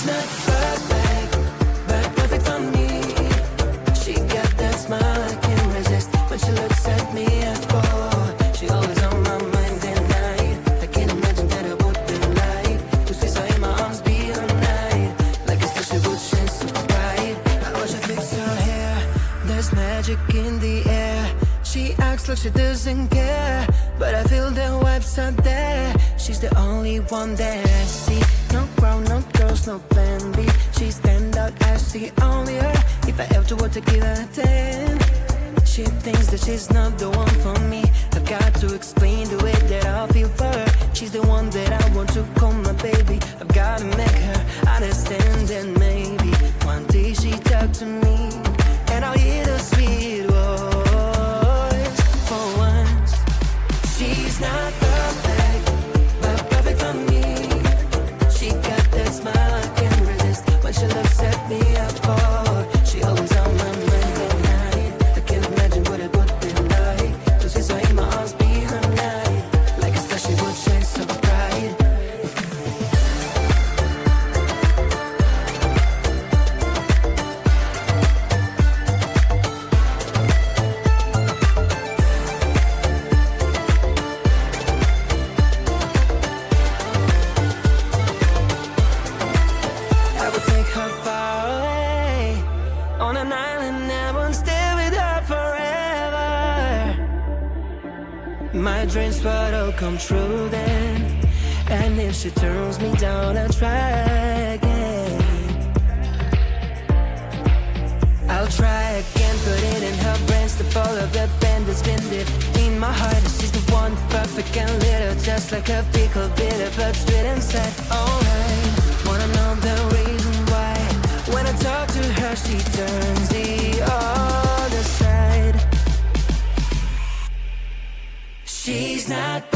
She's not perfect, but perfect for me. She got that smile I can't resist when she looks at me at four. She always on my mind at night. I can't imagine that I would be like to see her in my arms be all night. Like a special good chance to bright. I watch her fix her hair. There's magic in the air. She acts like she doesn't care, but I feel the vibes out there. She's the only one that I see. No crown, no girls, no plan B. She stand out as the only her. If I ever were to give her a 10, she thinks that she's not the one for me. I've got to explain the way that I feel for her. She's the one that I want to call my baby. I've got to make her understand, and maybe one day she talk to me and I'll hear the sweet voice for once. She's not perfect, but perfect for me. She got that smile I can't resist when she looks at me at four. She always on my mind at night. I can't imagine what it would be like to see her in my arms be her night. Like a star she would shine so bright. I would take her far away on an island. I won't stay with her forever. My dreams would all come true then. And if she turns me down, I'll try again. I'll try again, put it in her brains to pull up the band that's been deep in my heart. She's the one, perfect and little, just like a pickle, bitter but sweet inside. Alright, wanna know the reason why? When I talk to her, she turns the other side. She's not